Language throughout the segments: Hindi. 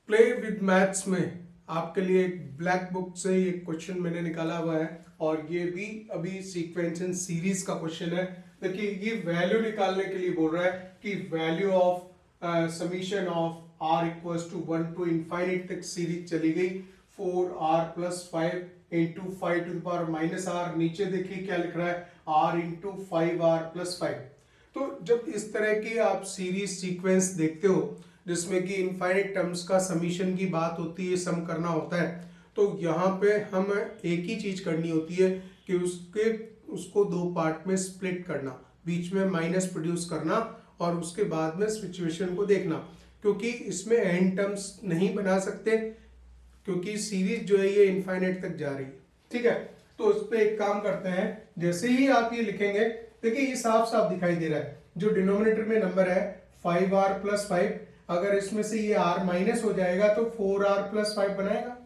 प्ले विद मैथ्स में आपके लिए एक ब्लैक बुक से एक क्वेश्चन मैंने निकाला हुआ है और ये भी अभी सीक्वेंस एंड सीरीज का क्वेश्चन है। देखिए ये वैल्यू निकालने के लिए बोल रहा है कि value of summation of r equals to 1 to infinite तक सीरीज चली गई 4r+5 into 5 to the power minus r. नीचे देखिए क्या लिख रहा है r इंटू 5r+5। तो जब इस तरह की आप सीरीज सीक्वेंस देखते हो जिसमें कि इनफाइनाइट टर्म्स का समीशन की बात होती है, सम करना होता है, तो यहाँ पे हम एक ही चीज करनी होती है कि उसको दो पार्ट में स्प्लिट करना, बीच में माइनस प्रोड्यूस करना और उसके बाद में सिचुएशन को देखना, क्योंकि इसमें एंड टर्म्स नहीं बना सकते क्योंकि सीरीज जो है ये इनफाइनाइट तक जा रही है। ठीक है, तो उस पर एक काम करते हैं। जैसे ही आप ये लिखेंगे, देखिए ये साफ साफ दिखाई दे रहा है, जो डिनोमिनेटर में नंबर है 5r+5, अगर इसमें से ये r माइनस हो जाएगा तो 4r+5 बनाएगा,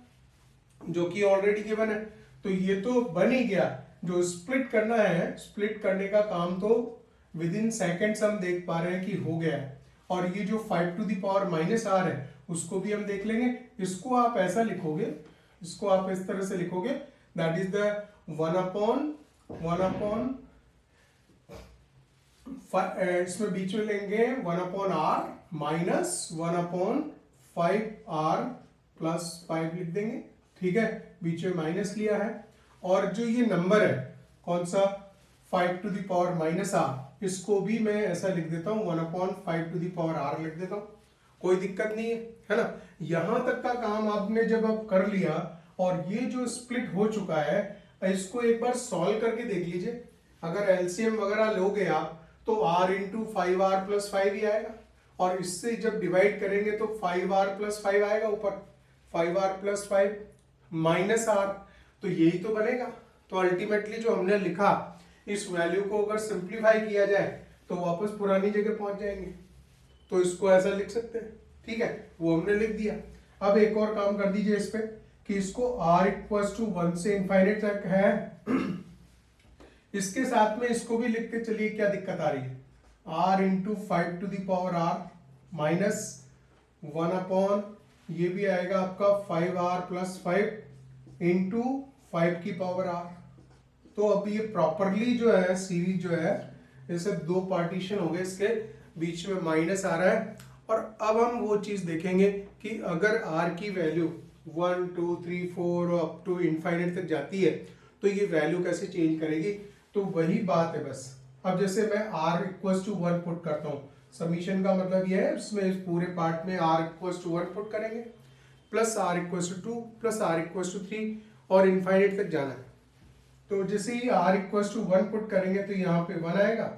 जो कि ऑलरेडी गिवन है। तो ये तो बन ही गया। जो स्प्लिट करना है, स्प्लिट करने का काम तो विद इन सेकेंड्स हम देख पा रहे हैं कि हो गया है। और ये जो 5 to the power minus r है उसको भी हम देख लेंगे। इसको आप ऐसा लिखोगे, इसको आप इस तरह से लिखोगे, दैट इज द 1 इसमें बीच में लेंगे 1/r माइनस 1/5r+5 लिख देंगे। ठीक है, बीच में माइनस लिया है। और जो ये नंबर है कौन सा 5 to the power minus r, इसको भी मैं ऐसा लिख देता हूँ 1/5 टू द पावर r लिख देता हूँ। कोई दिक्कत नहीं है ना। यहां तक का काम आपने जब आप कर लिया और ये जो स्प्लिट हो चुका है, इसको एक बार सॉल्व करके देख लीजिए। अगर एलसीएम वगैरह लोगे आप तो r इंटू 5r+5 ही आएगा, और इससे जब डिवाइड करेंगे तो 5r+5 आएगा ऊपर, 5r+5 माइनस r, तो यही तो बनेगा। तो अल्टीमेटली जो हमने लिखा, इस वैल्यू को अगर सिंप्लीफाई किया जाए तो वापस पुरानी जगह पहुंच जाएंगे। तो इसको ऐसा लिख सकते हैं। ठीक है, वो हमने लिख दिया। अब एक और काम कर दीजिए इस पे कि इसको r इक्वल्स टू 1 से इनफाइनाइट तक है, इसके साथ में इसको भी लिख के चलिए, क्या दिक्कत आ रही है। r into 5 to the power r minus 1 ये भी आएगा आपका 5r+5 इंटू 5 की पावर r। तो अब ये प्रॉपरली जो है सीरीज जो है, जैसे दो पार्टीशन हो गए, इसके बीच में माइनस आ रहा है। और अब हम वो चीज देखेंगे कि अगर r की वैल्यू 1 2 3 4 अप टू इनफाइनाइट तक जाती है तो ये वैल्यू कैसे चेंज करेगी। तो वही बात है बस। अब जैसे मैं r इक्वल्स टू 1 पुट करता हूँ, समीशन का मतलब ये है, इसमें इस पूरे पार्ट में r इक्वल्स टू 1 पुट करेंगे, plus r equals to 2 plus r equals to 3 और इनफाइनाइट तक जाना है। तो जैसे ही r इक्वल्स टू 1 पुट करेंगे तो यहाँ पे 1 आएगा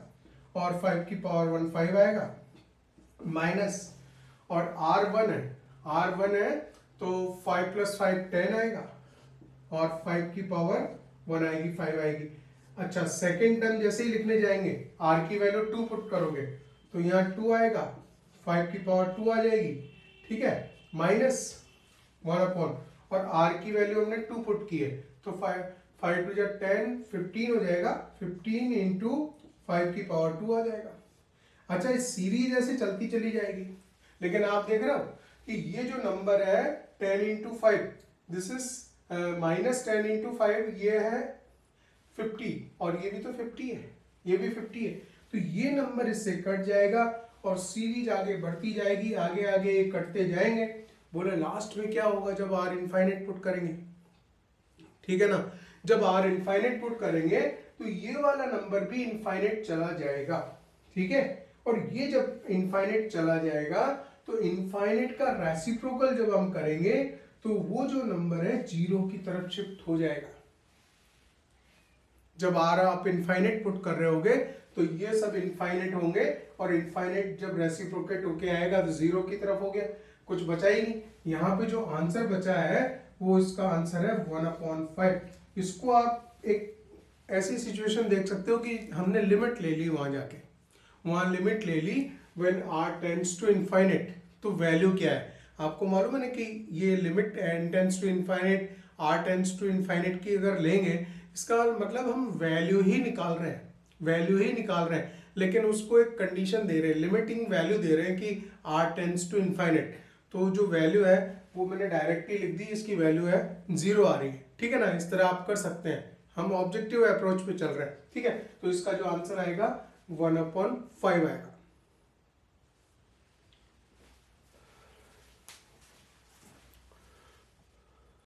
और 5 की पावर 1 5 आएगा, माइनस, और r1 है तो 5 + 5 10 आएगा और 5 की पावर 1 आएगी, 5 आएगी। अच्छा, सेकेंड टर्म जैसे ही लिखने जाएंगे, r की वैल्यू 2 पुट करोगे तो यहाँ 2 आएगा, 5 की पावर 2 आ जाएगी। ठीक है, माइनस 1 और r की वैल्यू हमने 2 पुट की है तो 5 टू 10 15 हो जाएगा, 15 इंटू 5 की पावर 2 आ जाएगा। अच्छा, इस सीरीज ऐसे चलती चली जाएगी, लेकिन आप देख रहे हो कि ये जो नंबर है 10 into 5, this is minus 10 into 5, ये है 50 और ये भी तो 50 है, ये भी 50 है। तो ये नंबर इससे कट जाएगा और सीरीज आगे बढ़ती जाएगी, आगे आगे ये कटते जाएंगे। बोले लास्ट में क्या होगा जब r इनफाइनाइट पुट करेंगे। ठीक है ना, जब r इनफाइनाइट पुट करेंगे तो ये वाला नंबर भी इनफाइनाइट चला जाएगा। ठीक है, और ये जब इनफाइनाइट चला जाएगा तो इनफाइनाइट का रेसिप्रोकल जब हम करेंगे तो वो जो नंबर है 0 की तरफ शिफ्ट हो जाएगा। जब r आप इनफाइनाइट पुट कर रहे होगे तो ये सब इनफाइनाइट होंगे और इनफाइनाइट जब रेसिप्रोकेट होके आएगा तो 0 की तरफ हो गया, कुछ बचा ही नहीं। यहाँ पे जो आंसर बचा है वो इसका आंसर है 1/5। इसको आप एक ऐसी सिचुएशन देख सकते हो कि हमने लिमिट ले ली, वहां जाके वहां लिमिट ले ली when r tends to infinite, तो वैल्यू क्या है आपको मालूम है ना कि ये limit n tends to infinite r tends to infinite की अगर लेंगे, इसका मतलब हम वैल्यू ही निकाल रहे हैं, वैल्यू ही निकाल रहे हैं, लेकिन उसको एक कंडीशन दे रहे हैं, लिमिटिंग वैल्यू दे रहे हैं कि r टेंड्स टू इनफाइनाइट। तो जो वैल्यू है वो मैंने डायरेक्टली लिख दी, इसकी वैल्यू है 0 आ रही है। ठीक है ना, इस तरह आप कर सकते हैं, हम ऑब्जेक्टिव अप्रोच पे चल रहे हैं। ठीक है, तो इसका जो आंसर आएगा 1/5 आएगा।